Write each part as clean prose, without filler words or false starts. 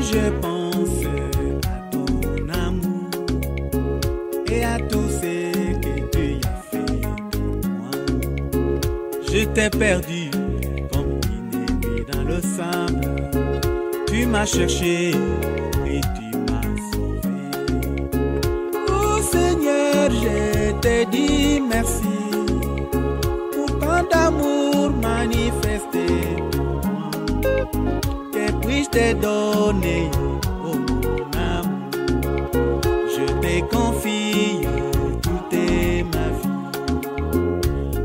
je pense à ton amour et à tout ce que tu as fait pour moi. Je t'ai perdu comme une épée dans le sable. Tu m'as cherché et tu m'as sauvé. Oh Seigneur, je te dis merci pour tant d'amour manifesté. Que puis-je te donner, oh mon amour? Je te confie toute ma vie.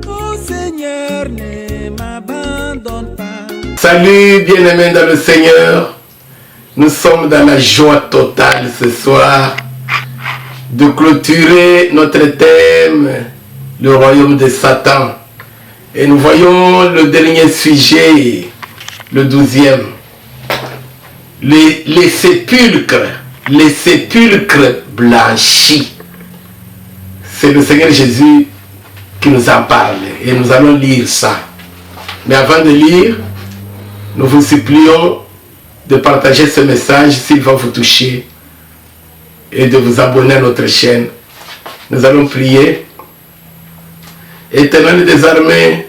Oh Seigneur, ne m'abandonne pas. Salut bien-aimés dans le Seigneur. Nous sommes dans la joie totale ce soir de clôturer notre thème, le royaume de Satan. Et nous voyons le dernier sujet, le 12e. Les sépulcres blanchis. C'est le Seigneur Jésus qui nous en parle et nous allons lire ça. Mais avant de lire, nous vous supplions de partager ce message s'il va vous toucher et de vous abonner à notre chaîne. Nous allons prier. Éternel des armées,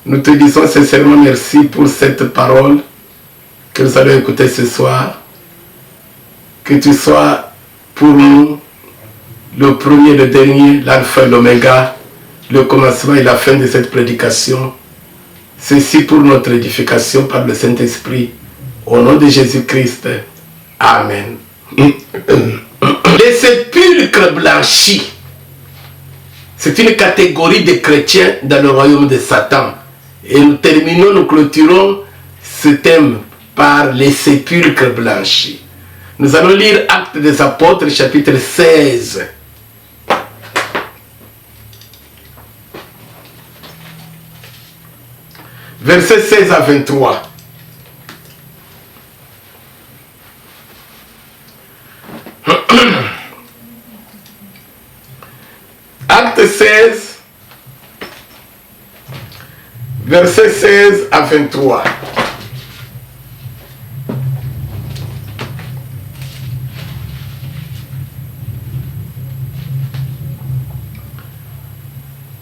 nous te disons sincèrement merci pour cette parole que nous allons écouter ce soir. Que tu sois pour nous le premier, le dernier, l'alpha et l'oméga, le commencement et la fin de cette prédication. Ceci pour notre édification par le Saint-Esprit. Au nom de Jésus-Christ. Amen. Les sépulcres blanchis. C'est une catégorie de chrétiens dans le royaume de Satan. Et nous clôturons ce thème par les sépulcres blanchis. Nous allons lire Actes des Apôtres, chapitre 16. Versets 16 à 23. Acte 16, versets 16 à 23.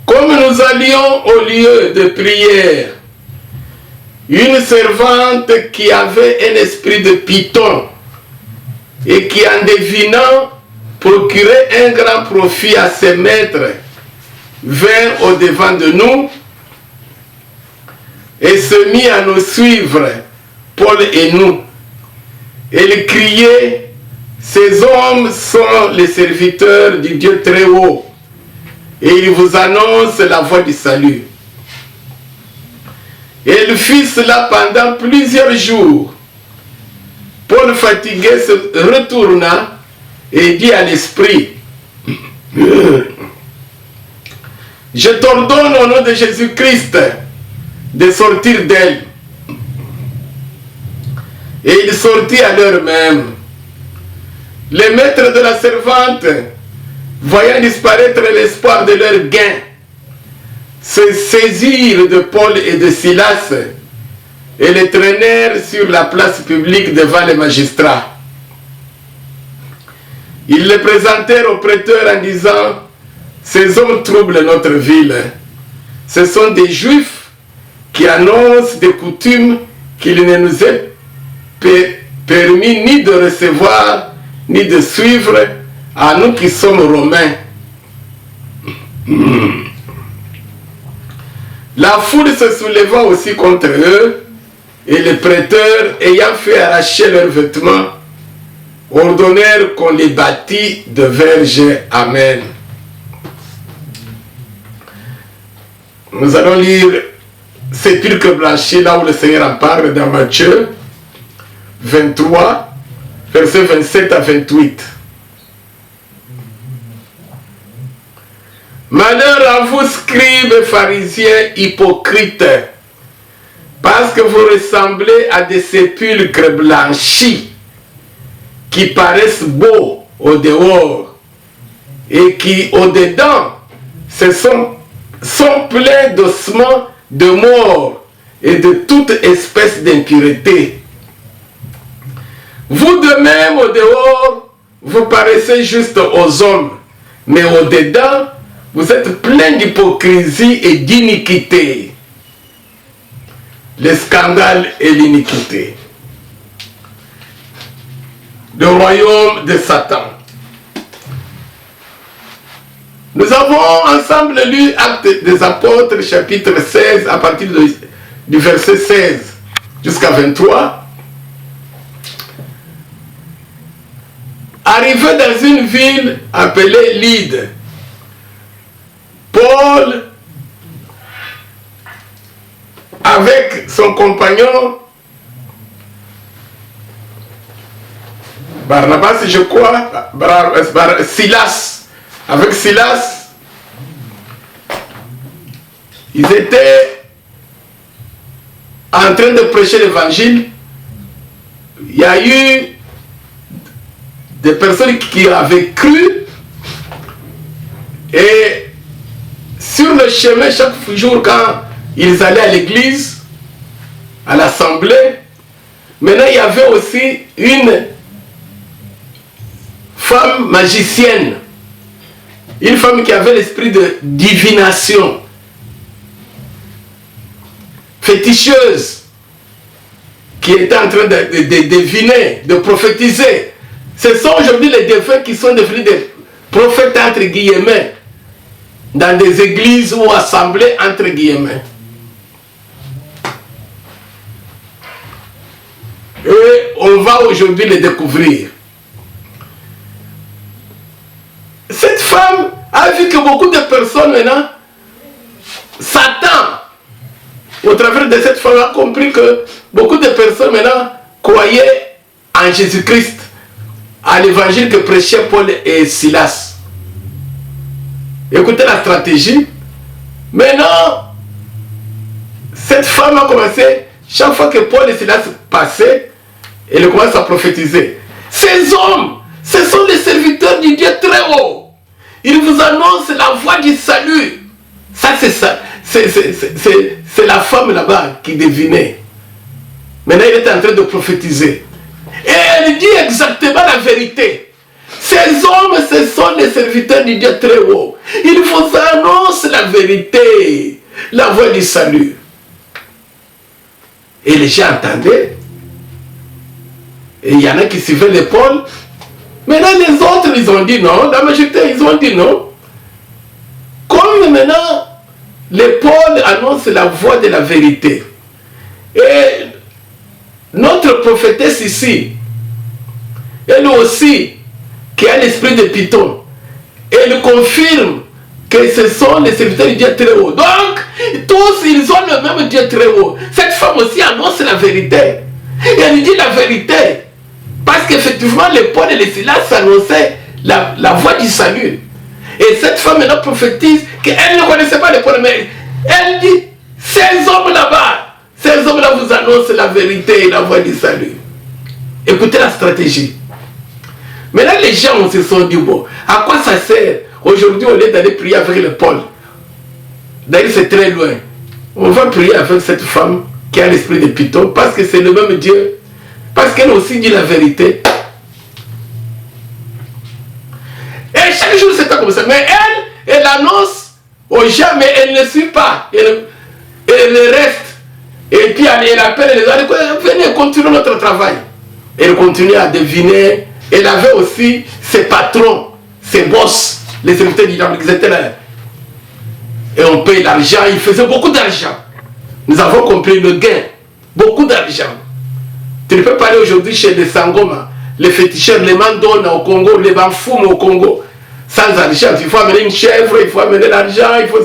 Comme nous allions au lieu de prière, une servante qui avait un esprit de python et qui, en devinant, procurait un grand profit à ses maîtres, vint au-devant de nous et se mit à nous suivre, Paul et nous. Elle criait: ces hommes sont les serviteurs du Dieu très haut, et ils vous annoncent la voie du salut. Elle fit cela pendant plusieurs jours. Paul, fatigué, se retourna et dit à l'esprit: je t'ordonne au nom de Jésus-Christ de sortir d'elle. Et il sortit à l'heure même. Les maîtres de la servante, voyant disparaître l'espoir de leur gain, se saisirent de Paul et de Silas et les traînèrent sur la place publique devant les magistrats. Ils les présentèrent au prêteur en disant: ces hommes troublent notre ville. Ce sont des Juifs qui annoncent des coutumes qu'il ne nous est permis ni de recevoir ni de suivre à nous qui sommes Romains. La foule se souleva aussi contre eux, et les prêteurs, ayant fait arracher leurs vêtements, ordonnèrent qu'on les bâtît de verges. Amen. Nous allons lire sépulcre blanchi, là où le Seigneur en parle, dans Matthieu 23, versets 27 à 28. Malheur à vous, scribes et pharisiens hypocrites, parce que vous ressemblez à des sépulcres blanchis qui paraissent beaux au dehors et qui au dedans sont pleins d'ossements de mort et de toute espèce d'impureté. Vous de même, au dehors, vous paraissez juste aux hommes, mais au-dedans, vous êtes plein d'hypocrisie et d'iniquité. Le scandale et l'iniquité. Le royaume de Satan. Nous avons ensemble lu Actes des Apôtres, chapitre 16, à partir du verset 16 jusqu'à 23. Arrivé dans une ville appelée Lyde, Paul, avec son compagnon Barnabas, je crois, Silas, avec Silas, ils étaient en train de prêcher l'évangile. Il y a eu des personnes qui avaient cru, et sur le chemin, chaque jour quand ils allaient à l'église, à l'assemblée, maintenant il y avait aussi une femme magicienne, une femme qui avait l'esprit de divination, féticheuse, qui était en train de deviner, de prophétiser. Ce sont aujourd'hui les défunts qui sont devenus des prophètes entre guillemets dans des églises ou assemblées entre guillemets. Et on va aujourd'hui les découvrir. Cette femme a vu que beaucoup de personnes maintenant, Satan, au travers de cette femme, a compris que beaucoup de personnes maintenant croyaient en Jésus-Christ, à l'évangile que prêchaient Paul et Silas. Écoutez la stratégie. Maintenant, cette femme a commencé, chaque fois que Paul et Silas passaient, elle commence à prophétiser. Ces hommes, ce sont les serviteurs du Dieu très haut. Ils vous annoncent la voie du salut. Ça, c'est ça. C'est la femme là-bas qui devinait. Maintenant, elle est en train de prophétiser. Et elle dit exactement la vérité. Ces hommes, ce sont les serviteurs du Dieu très haut. Ils vous annoncent la vérité, la voie du salut. Et les gens entendaient. Et il y en a qui suivaient l'épaule. Maintenant, les autres, ils ont dit non. La majorité, ils ont dit non. Comme maintenant, l'épaule annonce la voie de la vérité. Et notre prophétesse ici, elle aussi, qui a l'esprit de Python, elle confirme que ce sont les serviteurs du Dieu très haut. Donc, tous, ils ont le même Dieu très haut. Cette femme aussi annonce la vérité. Et elle dit la vérité. Parce qu'effectivement, les Paul et les Silas annonçaient la voie du salut. Et cette femme maintenant prophétise qu'elle ne connaissait pas les Paul, mais elle dit, ces hommes là-bas, ces hommes-là vous annoncent la vérité et la voie du salut. Écoutez la stratégie. Maintenant, les gens se sont dit, bon, à quoi ça sert aujourd'hui au lieu d'aller prier avec le Paul? D'ailleurs, c'est très loin. On va prier avec cette femme qui a l'esprit de Python parce que c'est le même Dieu. Parce qu'elle aussi dit la vérité. Et chaque jour, c'est pas comme ça. Mais elle annonce aux gens, mais elle ne suit pas. Elle reste. Et puis elle appelle les autres. Venez, continuons notre travail. Elle continue à deviner. Elle avait aussi ses patrons, ses boss, les serviteurs dynamiques, ils étaient là. Et on paye l'argent, ils faisaient beaucoup d'argent. Nous avons compris le gain. Beaucoup d'argent. Tu ne peux pas aller aujourd'hui chez les Sangoma, les féticheurs, les mandons au Congo, les Bamfoum au Congo, sans argent. Il faut amener une chèvre, il faut amener l'argent, il faut...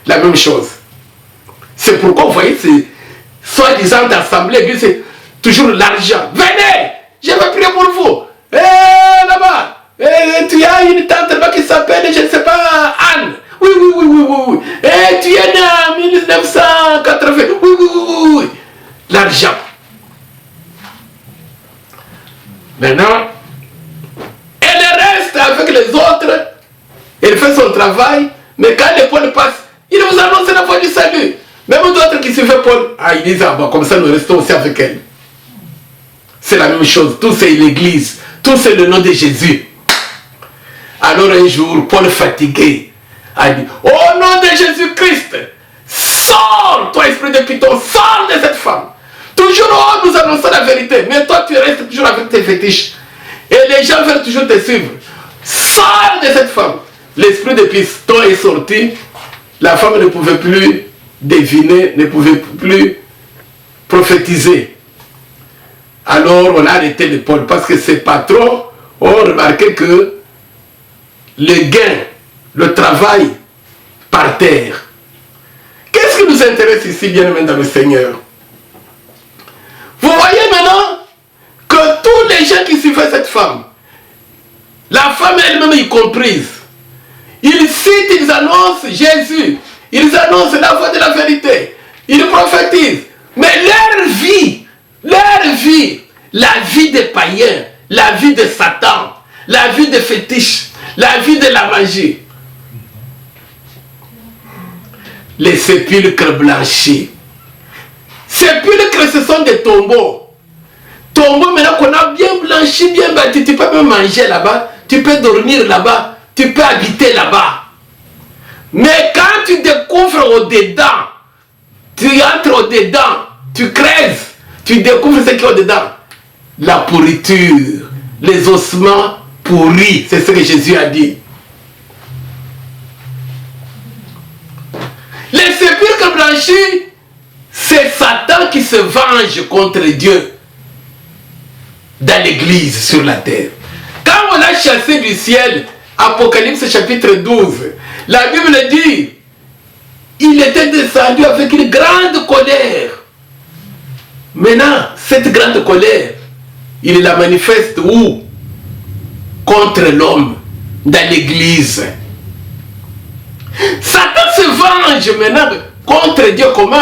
La même chose. C'est pourquoi, vous voyez, c'est soi-disant assemblée, c'est toujours l'argent. Venez, je vais prier pour vous. Là-bas, tu as une tante là-bas qui s'appelle, je ne sais pas, Anne. Oui. Tu es né en 1980. Oui. L'argent. Maintenant, elle reste avec les autres, elle fait son travail, mais quand les Paul passent, il vous annonce la voie du salut. Même d'autres qui suivent Paul, ils disent, ah bon, comme ça nous restons aussi avec elle. c'est la même chose. Tout c'est l'église. Tout c'est le nom de Jésus. Alors un jour, Paul fatigué a dit, au nom de Jésus-Christ, sors, toi esprit de Python, sors de cette femme. Toujours, oh, nous annonçons la vérité, mais toi tu restes toujours avec tes fétiches. Et les gens veulent toujours te suivre. Sors de cette femme. L'esprit de Python est sorti. La femme ne pouvait plus deviner, ne pouvait plus prophétiser. Alors on a arrêté le Paul parce que ses patrons ont remarqué que le gain, le travail par terre. Qu'est-ce qui nous intéresse ici, bien-aimés dans le Seigneur? Vous voyez maintenant que tous les gens qui suivaient cette femme, la femme elle-même y comprise, ils citent, ils annoncent Jésus, ils annoncent la voie de la vérité, ils prophétisent, mais leur vie, la vie des païens, la vie de Satan, la vie des fétiches, la vie de la magie, les sépulcres blanchis. Sépulcres, ce sont des tombeaux. Tombeaux maintenant qu'on a bien blanchi, bien bâti, tu peux même manger là-bas, tu peux dormir là-bas, tu peux habiter là-bas. Mais quand tu découvres au-dedans, tu entres au-dedans, tu creuses, tu découvres ce qu'il y a au-dedans. La pourriture, les ossements pourris, c'est ce que Jésus a dit. Les sépulcres blanchis, c'est Satan qui se venge contre Dieu dans l'église sur la terre. Quand on l'a chassé du ciel, Apocalypse chapitre 12, la Bible dit, il était descendu avec une grande colère. Maintenant, cette grande colère, il la manifeste où? Contre l'homme, dans l'église. Satan se venge maintenant contre Dieu comment?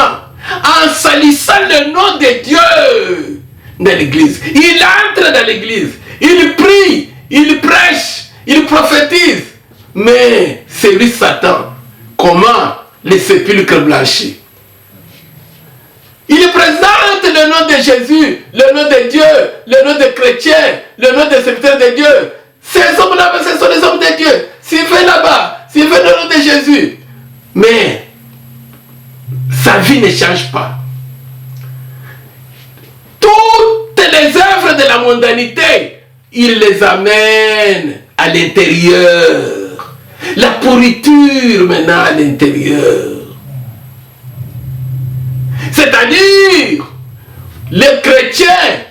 En salissant le nom de Dieu dans l'église. Il entre dans l'église, il prie, il prêche, il prophétise. Mais c'est lui Satan. Comment? Les sépulcres blanchis. Il présente le nom de Jésus, le nom de Dieu, le nom des chrétiens, le nom des serviteurs de Dieu. Ces hommes-là, ce sont les hommes de Dieu. S'il fait là-bas, s'il fait le nom de Jésus. Mais sa vie ne change pas. Toutes les œuvres de la mondanité, il les amène à l'intérieur. La pourriture maintenant à l'intérieur. C'est-à-dire, les chrétiens,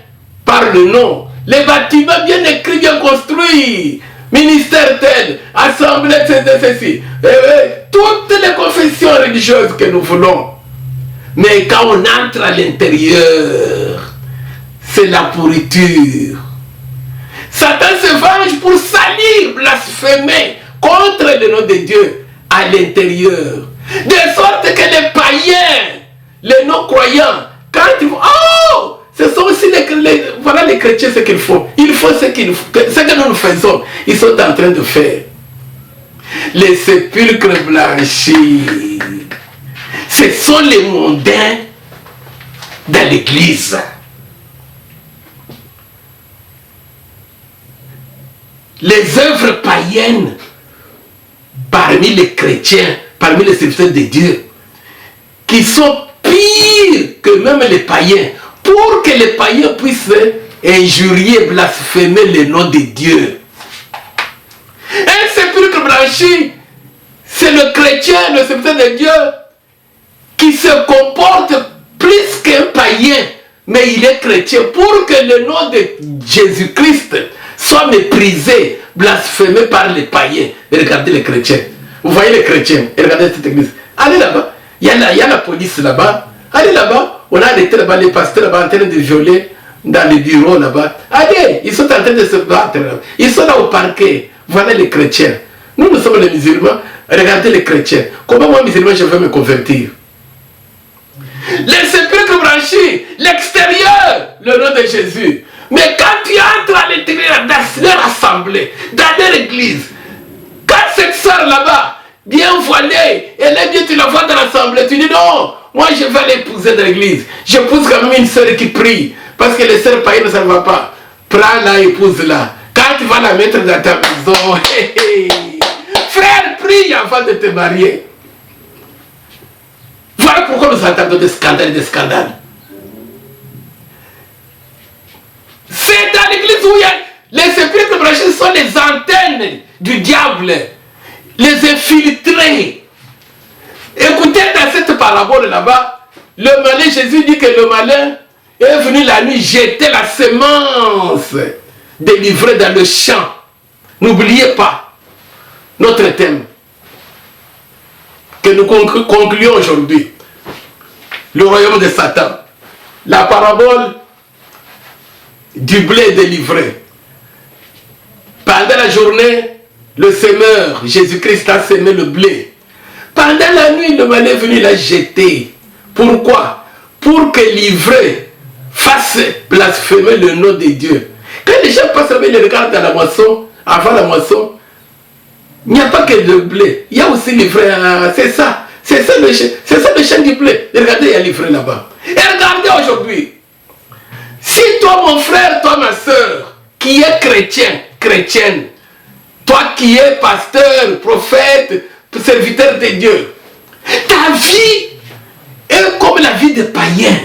par le nom, les bâtiments bien écrits, bien construits, ministère tel, assemblée de ceci, toutes les confessions religieuses que nous voulons. Mais quand on entre à l'intérieur, c'est la pourriture. Satan se venge pour salir, blasphémer contre le nom de Dieu à l'intérieur. De sorte que les païens, les non-croyants, quand ils vont, oh, ce sont aussi voilà les chrétiens ce qu'ils font. Ils font ce que nous faisons. Ils sont en train de faire. Les sépulcres blanchis, ce sont les mondains dans l'église. Les œuvres païennes parmi les chrétiens, parmi les serviteurs de Dieu, qui sont pires que même les païens, pour que les païens puissent injurier, blasphémer le nom de Dieu. Un sépulcre blanchi, c'est le chrétien, le serviteur de Dieu, qui se comporte plus qu'un païen, mais il est chrétien, pour que le nom de Jésus-Christ soit méprisé, blasphémé par les païens. Et regardez les chrétiens. Vous voyez les chrétiens, et regardez cette église. Allez là-bas, il y a la police là-bas. Allez là-bas, on a arrêté là-bas les pasteurs là-bas en train de violer dans les bureaux là-bas. Allez, ils sont en train de se battre là. Ils sont là au parquet. Voilà les chrétiens. Nous sommes les musulmans. Regardez les chrétiens. Comment moi, musulman, je vais me convertir? Les sépulcres branchis, l'extérieur, le nom de Jésus. Mais quand tu entres à l'intérieur dans leur assemblée, dans leur église, quand cette soeur là-bas, bien voilée, elle est bien, tu la vois dans l'assemblée, tu dis non, moi je vais l'épouser dans l'église. J'épouse quand même une soeur qui prie. Parce que les sœurs païennes, ça ne va pas. Prends-la, épouse-la. Quand tu vas la mettre dans ta maison, frère, prie avant de te marier. Voilà pourquoi nous entendons des scandales et des scandales. C'est dans l'église où il y a les sépulcres branchés sont les antennes du diable, les infiltrés. Écoutez dans cette parabole là-bas, le malin, Jésus dit que le malin est venu la nuit jeter la semence délivrée dans le champ. N'oubliez pas notre thème que nous concluons aujourd'hui. Le royaume de Satan. La parabole du blé délivré. Pendant la journée, le semeur, Jésus-Christ a semé le blé. Pendant la nuit, le malin est venu la jeter. Pourquoi? Pour que l'ivraie fasse blasphémer le nom de Dieu. Quand les gens passent, ils les regardent dans la moisson, avant la moisson, il n'y a pas que le blé. Il y a aussi l'ivraie. C'est ça. C'est ça le champ du blé. Et regardez, il y a l'ivraie là-bas. Et regardez aujourd'hui. Si toi, mon frère, toi, ma soeur, qui est chrétien, chrétienne, toi qui es pasteur, prophète, serviteur de Dieu, ta vie est comme la vie des païens.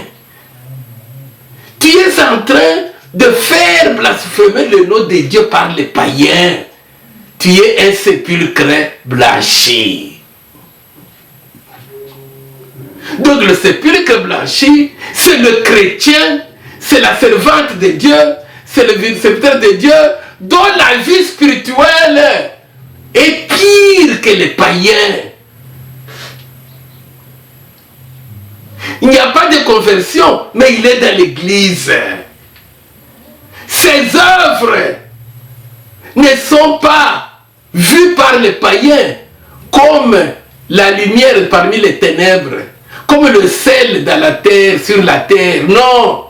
Tu es en train de faire blasphémer le nom de Dieu par les païens. Tu es un sépulcre blanchi. Donc le sépulcre blanchi, c'est le chrétien, c'est la servante de Dieu, c'est le serviteur de Dieu, dont la vie spirituelle est pire que les païens. Il n'y a pas de conversion, mais il est dans l'église. Ses œuvres ne sont pas vues par les païens comme la lumière parmi les ténèbres, comme le sel dans la terre, sur la terre. Non.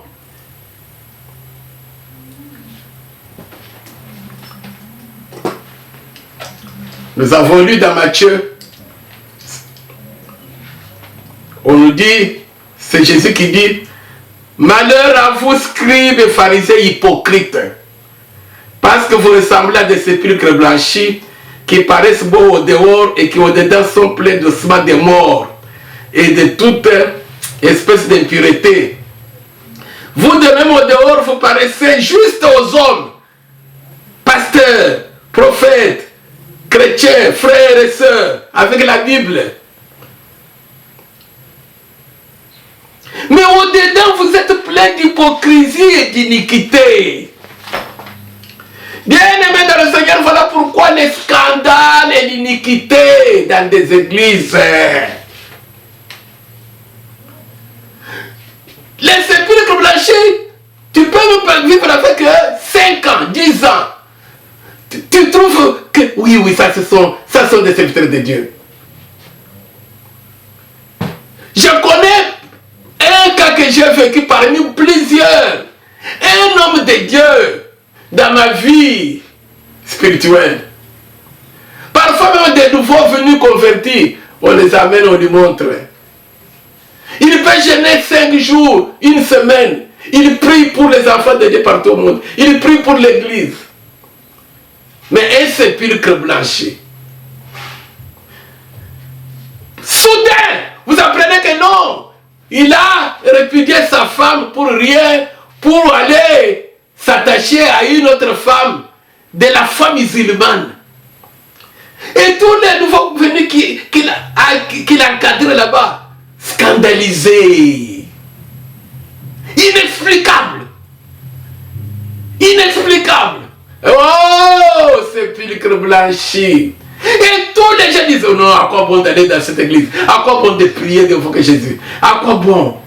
Nous avons lu dans Matthieu, on nous dit, c'est Jésus qui dit, malheur à vous, scribes et pharisiens hypocrites, parce que vous ressemblez à des sépulcres blanchis qui paraissent beaux au dehors et qui au dedans sont pleins d'ossements de morts et de toute espèce d'impureté. Vous de même au dehors, vous paraissez juste aux hommes, pasteurs, prophètes, chrétiens, frères et sœurs, avec la Bible. Mais au-dedans, vous êtes pleins d'hypocrisie et d'iniquité. Bien-aimés dans le Seigneur, voilà pourquoi les scandales et l'iniquité dans des églises. Les sépulcres blanchis, tu peux même vivre avec 5 ans, 10 ans. Tu trouves que, oui, ça sont des serviteurs de Dieu. Je connais un cas que j'ai vécu parmi plusieurs. Un homme de Dieu dans ma vie spirituelle. Parfois même des nouveaux venus convertis, on les amène, on lui montre. Il peut jeûner 5 jours, une semaine. Il prie pour les enfants de Dieu partout au monde. Il prie pour l'église. Mais un sépulcre blanchi. Soudain, vous apprenez que non. Il a répudié sa femme pour rien, pour aller s'attacher à une autre femme de la foi musulmane. Et tous les nouveaux venus qu'il a encadrés là-bas, scandalisés. Inexplicable. Inexplicable. Oh, sépulcre blanchi. Et tous les gens disent, oh non, à quoi bon d'aller dans cette église? À quoi bon de prier devant Jésus? À quoi bon?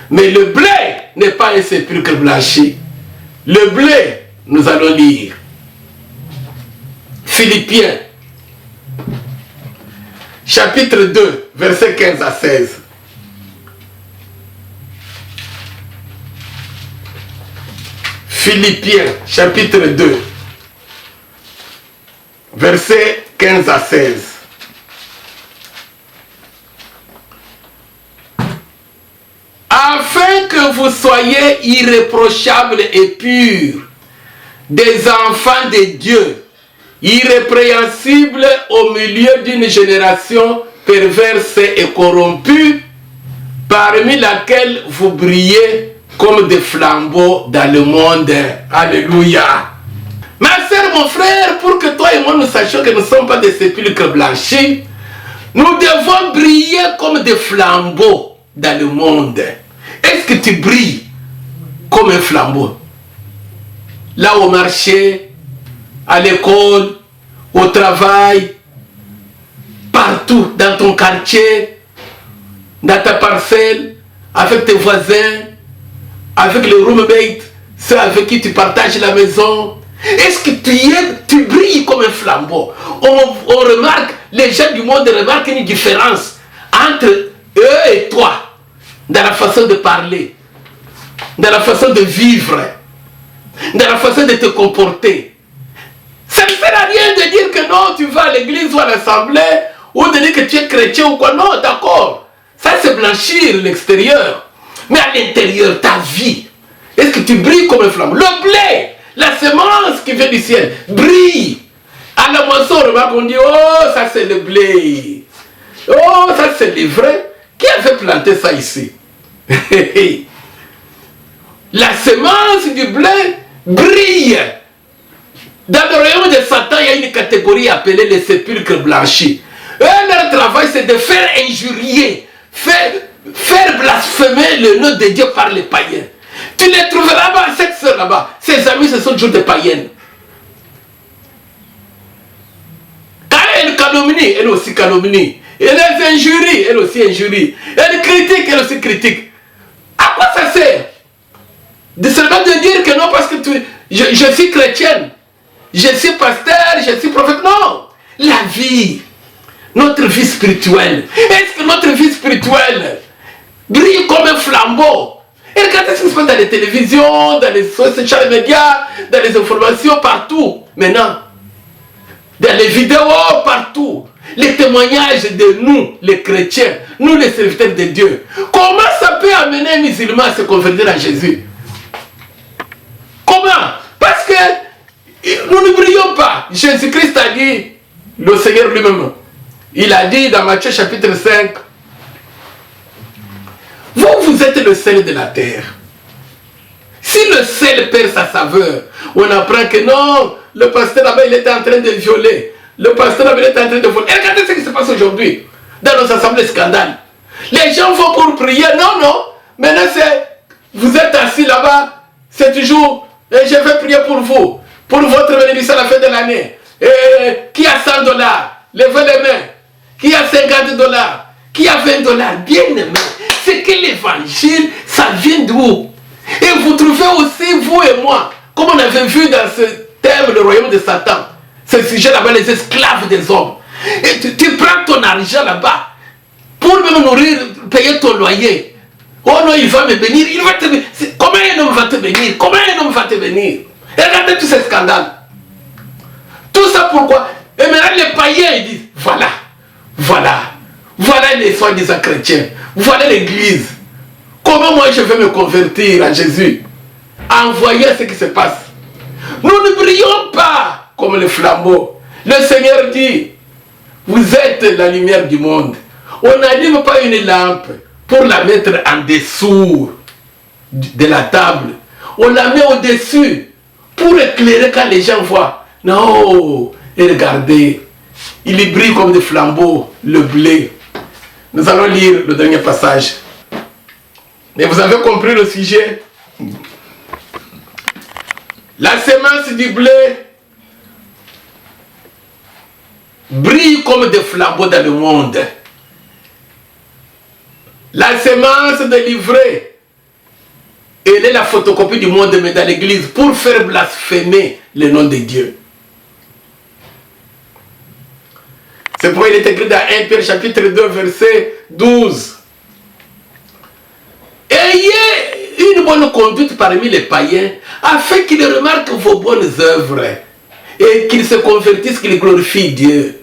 Mais le blé n'est pas un sépulcre blanchi. Le blé, nous allons lire. Philippiens, chapitre 2, versets 15 à 16. Philippiens, chapitre 2, versets 15 à 16. Afin que vous soyez irréprochables et purs, des enfants de Dieu, irrépréhensibles au milieu d'une génération perverse et corrompue, parmi laquelle vous brillez comme des flambeaux dans le monde. Alléluia. Ma sœur, mon frère, pour que toi et moi nous sachions que nous ne sommes pas des sépulcres blanchis, nous devons briller comme des flambeaux dans le monde. Est-ce que tu brilles comme un flambeau? Là au marché, à l'école, au travail, partout, dans ton quartier, dans ta parcelle, avec tes voisins, avec les roommates, ceux avec qui tu partages la maison. Est-ce que tu brilles comme un flambeau? On remarque, les gens du monde remarquent une différence entre eux et toi, dans la façon de parler, dans la façon de vivre, dans la façon de te comporter. Ça ne sert à rien de dire que non, tu vas à l'église ou à l'assemblée, ou de dire que tu es chrétien ou quoi. Non, d'accord. Ça, c'est blanchir l'extérieur. Mais à l'intérieur, ta vie, est-ce que tu brilles comme un flambeau? Le blé, la semence qui vient du ciel, brille. À la moisson, on remarque, on dit, oh, ça c'est le blé. Oh, ça c'est le vrai. Qui avait planté ça ici? La semence du blé brille. Dans le royaume de Satan, il y a une catégorie appelée les sépulcres blanchis. Eux, leur travail, c'est de faire injurier, faire blasphémer le nom de Dieu par les païens. Tu les trouveras là-bas, cette sœur là-bas. Ses amis, ce sont toujours des païennes. Quand elle calomnie, elle aussi calomnie. Elle injurie, elle aussi injurie. Elle critique, elle aussi critique. À quoi ça sert? De seulement de dire que non, parce que je suis chrétienne, je suis pasteur, je suis prophète. Non, la vie, notre vie spirituelle. Est-ce que notre vie spirituelle brille comme un flambeau? Et regardez ce qui se passe dans les télévisions, dans les social médias, dans les informations, partout. Maintenant, dans les vidéos, partout. Les témoignages de nous, les chrétiens, nous les serviteurs de Dieu. Comment ça peut amener un musulman à se convertir à Jésus? Comment? Parce que nous ne brillons pas. Jésus-Christ a dit, le Seigneur lui-même, il a dit dans Matthieu chapitre 5, vous êtes le sel de la terre. Si le sel perd sa saveur, on apprend que non, le pasteur là-bas, il était en train de violer. Le pasteur là-bas, il était en train de voler. Et regardez ce qui se passe aujourd'hui dans nos assemblées scandales. Les gens vont pour prier. Non, non. Maintenant, vous êtes assis là-bas, c'est toujours, et je vais prier pour vous, pour votre bénédiction à la fin de l'année. Qui a $100? Levez les mains. Qui a $50? Qui a $20? Bien aimé. C'est que l'évangile, ça vient d'où? Et vous trouvez aussi, vous et moi, comme on avait vu dans ce thème, le royaume de Satan, ce sujet là-bas, les esclaves des hommes. Et tu prends ton argent là-bas pour me nourrir, payer ton loyer. Oh non, il va me bénir. Il va te bénir. Comment un homme va te bénir? Comment un homme va te bénir? Et regardez tous ces scandales. Tout ça pourquoi? Et maintenant les païens ils disent, voilà les soi-disant chrétiens. Voilà l'église. Comment moi je vais me convertir à Jésus? En voyant ce qui se passe. Nous ne brillons pas comme les flambeaux. Le Seigneur dit, vous êtes la lumière du monde. On n'allume pas une lampe pour la mettre en dessous de la table. On la met au-dessus pour éclairer quand les gens voient. Non, et regardez, il brille comme des flambeaux, le blé. Nous allons lire le dernier passage. Mais vous avez compris le sujet? La semence du blé brille comme des flambeaux dans le monde. La semence de l'ivraie, elle est la photocopie du monde, mais dans l'église, pour faire blasphémer le nom de Dieu. C'est pourquoi il est écrit dans 1 Pierre chapitre 2 verset 12. Ayez une bonne conduite parmi les païens, afin qu'ils remarquent vos bonnes œuvres et qu'ils se convertissent, qu'ils glorifient Dieu.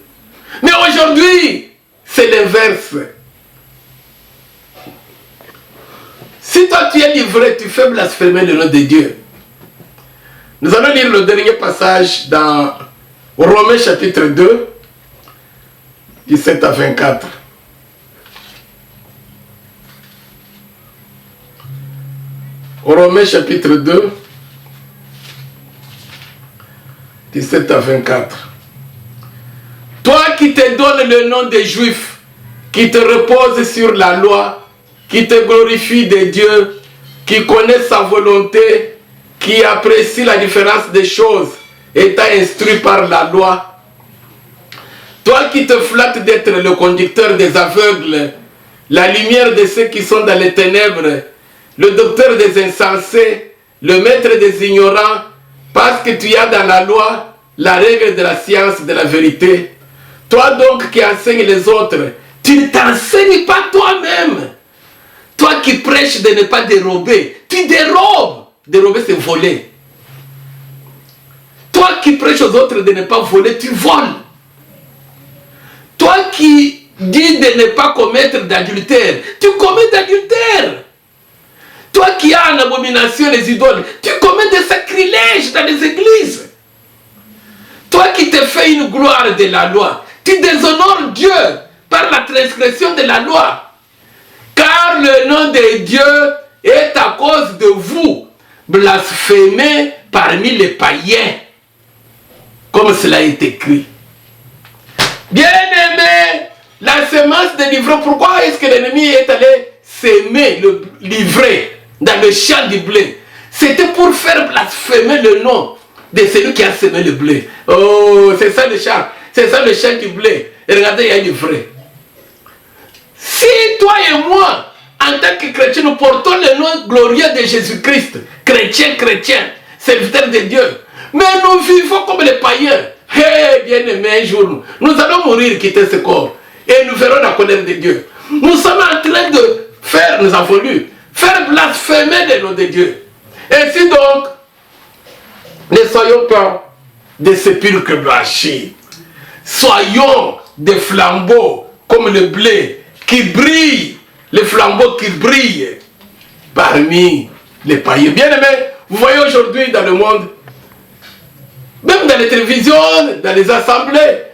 Mais aujourd'hui, c'est l'inverse. Si Si toi tu es livré, tu fais blasphémer le nom de Dieu. Nous allons lire le dernier passage dans Romains chapitre 2, 17 à 24. Romains chapitre 2, 17 à 24. Toi qui te donnes le nom des Juifs, qui te repose sur la loi, qui te glorifie de Dieu, qui connaît sa volonté, qui apprécie la différence des choses, étant instruit par la loi. Toi qui te flattes d'être le conducteur des aveugles, la lumière de ceux qui sont dans les ténèbres, le docteur des insensés, le maître des ignorants, parce que tu as dans la loi la règle de la science de la vérité. Toi donc qui enseignes les autres, tu ne t'enseignes pas toi-même. Toi qui prêches de ne pas dérober, tu dérobes. Dérober, c'est voler. Toi qui prêches aux autres de ne pas voler, tu voles. Toi qui dis de ne pas commettre d'adultère, tu commets d'adultère. Toi qui as en abomination les idoles, tu commets des sacrilèges dans les églises. Toi qui te fais une gloire de la loi, tu déshonores Dieu par la transgression de la loi. Car le nom de Dieu est à cause de vous blasphémé parmi les païens, comme cela est écrit. Bien-aimé, la semence de l'ivraie, pourquoi est-ce que l'ennemi est allé s'aimer le livret dans le champ du blé? C'était pour faire blasphémer le nom de celui qui a semé le blé. Oh, c'est ça le champ. C'est ça le champ du blé. Et regardez, il y a livré. Si toi et moi, en tant que chrétiens, nous portons le nom glorieux de Jésus-Christ, chrétien, serviteur de Dieu, mais nous vivons comme les païens. Hey, bien-aimé, un jour, nous allons mourir, quitter ce corps, et nous verrons la colère de Dieu. Nous sommes en train de faire, nous avons lu, faire blasphémer le nom de Dieu. Ainsi donc, ne soyons pas des sépulcres blanchis. Soyons des flambeaux comme le blé qui brille, les flambeaux qui brillent parmi les païens. Bien-aimés, vous voyez aujourd'hui dans le monde, même dans les télévisions, dans les assemblées,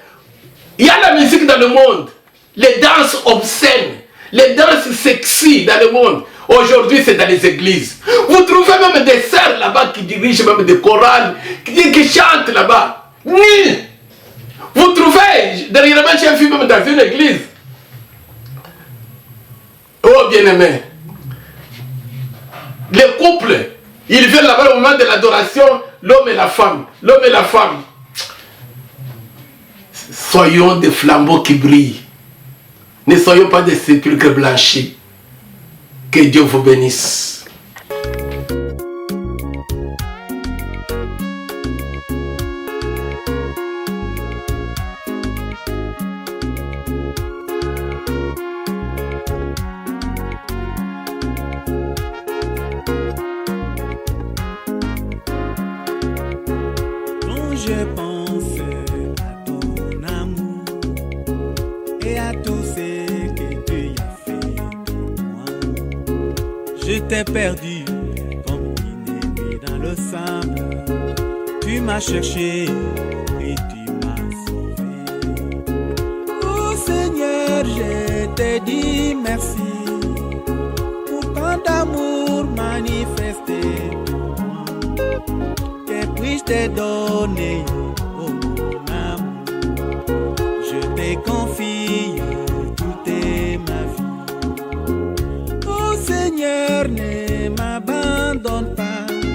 il y a la musique dans le monde, les danses obscènes, les danses sexy dans le monde. Aujourd'hui, c'est dans les églises. Vous trouvez même des sœurs là-bas qui dirigent même des chorales, qui chantent là-bas. Vous trouvez, dernièrement, j'ai vu même dans une église. Oh bien-aimé, les couples, ils viennent là-bas au moment de l'adoration, l'homme et la femme. L'homme et la femme. Soyons des flambeaux qui brillent. Ne soyons pas des sépulcres blanchis. Que Dieu vous bénisse. Je pense à ton amour et à tout ce que tu as fait pour moi. Je t'ai perdu comme une aimée dans le sable. Tu m'as cherché et tu m'as sauvé. Oh Seigneur, je te dis merci pour tant d'amour manifesté. Que puis-je te donner, oh mon amour? Je te confie